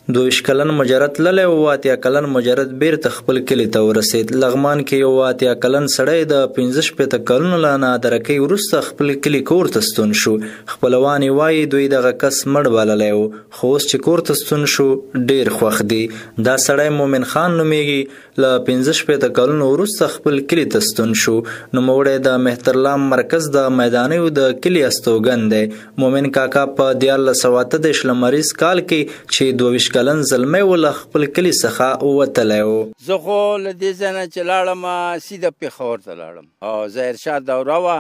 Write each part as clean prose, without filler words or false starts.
22 کلن مجرد تللی و 8 کلن مجرد بیرته خپل کلي ته ورسېد. لغمان کې یو 8 کلن سړی د 15 کلونو له نادرکۍ وروسته خپل کلي کور ته ستون شو. خپلوان یې وایي دوی دغه کس مړ بللی و، خو اوس چې کور ته ستون شو ډېر خوښ دي. دا سړی مومن خان نومیږي، له 15 کلونو وروسته خپل کلي ته ستون شو. نوموړی د مهترلام مرکز د میدانیو د کلي استوګن دی. مومن کاکا په 1928 لمریز کال کې چې 22 کلن زلمی و له خپل کلي څخه وتلی و. زه خو له دې ځای نه چې لاړم سیده پېښور ته لاړم او ظاهرشاه دوره وه.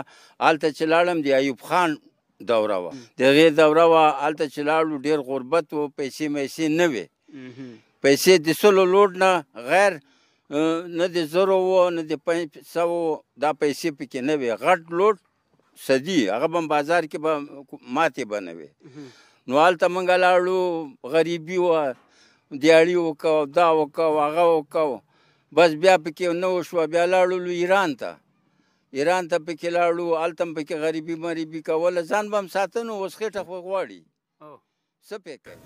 هلته چې لاړم د ایوب خان دوره وه، د هغې دوره وه. هلته چې لاړو ډېر غربت و، پیسې میسې نه وې. پیسې د 100 لوډ نه غیر نه د 0 و نه د 500 دا پیسې پکې نه وې. غټ لوډ صدي هغه به بازار کې به ماتې به نه وې. نو هلته موږ لاړو، غریبي وه، دیاړي وکړو، دا وکړو، هغه وکړو. بس بیا پکې نه وشوه. بیا لاړو ایران ته پکې لاړو. هلته هم پکې غریبي مریبي کوله، ځان به هم ساته نو اوس خېټه خو غواړي.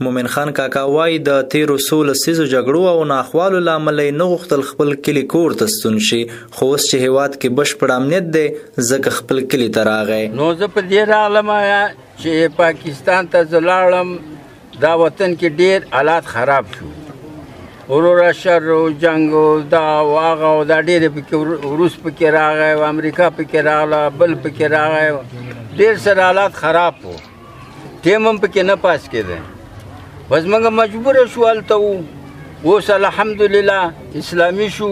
مومن خان کاکا وایي د تیرو 16 لسیزو جګړو او ناخوالو له امله یې نه غوښتل خپل کلي کور ته ستون شي، خو اوس چې هېواد کې بشپړ امنیت دی ځکه خپل کلي ته راغی. نو زه په دې راغلم چې پاکستان ته زه لاړم. دا وطن کې ډېر حالات خراب شو، وروره شر او جنګ او دا او هغه او دا ډېرې پکې روس پکې راغی او امریکا پکې راغله، بل پکې راغی. ډېر سره حالات خراب و، ټیم هم پکې نه پاس کېده. بس موږ مجبوره شو هلته وو. اوس الحمدلله اسلامي شو،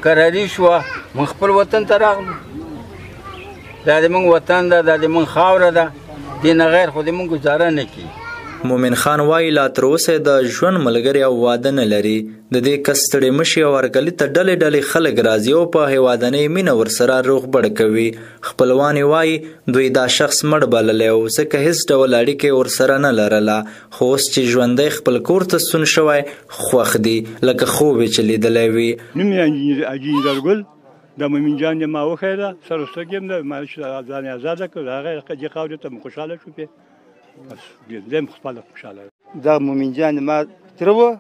کراري شوه، موږ خپل وطن ته راغلو. دا د موږ وطن ده، دا د موږ خاوره ده، دې نه غیر خو د موږ ګزاره نه کېږي. مومن خان وایي لا تر اوسه د ژوند ملګری او واده نه لري. د دې کس ستړی مشي او هرکلي ته ډلې ډلې خلک راځي او په هیوادنۍ مینه ورسره روغبړ کوي. خپلوان یې وایي دوی دا شخص مړ بللی و ځکه هیڅ ډول اړیکې ورسره نه لرله، خو اوس چې ژوندی خپل کور ته ستون شوی خوښ دي لکه خوب یې چې لیدلی وي. نوم یې اجیندرګل د مومن جان ما وخیره سر سترګې م ما ځان ازاده کړ. هغه دې خاورې ته م خوشحاله شو پې بس دیم خپله خوشحاله. دا مومن جان ما تره وه،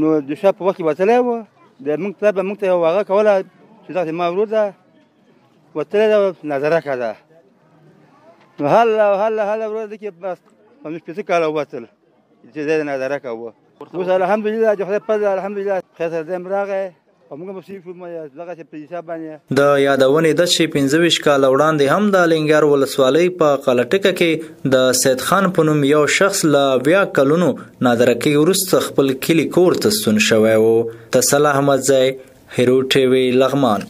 نو د شا په وخت کې وتلی وه. د موږ پلار به موږ ته یو هغه کوله چې داسې ما ورور ده وتلی ده نظرکه ده. نو هله ورور ده کې بس 15 کاله ووتل چې دی د نظرکه وه. اوس الحمدلله د خدای فضل الحمدلله خیر سره دیم راغی. د یادونې ده چې 15 کاله وړاندې هم د الینګار ولسوالۍ په قلټکه کې د سید خان په نوم یو شخص له 20 کلونو نادرکۍ وروسته خپل کلي کور ته ستون شوی و. تسل احمدزی، هیرو ټي وي، لغمان.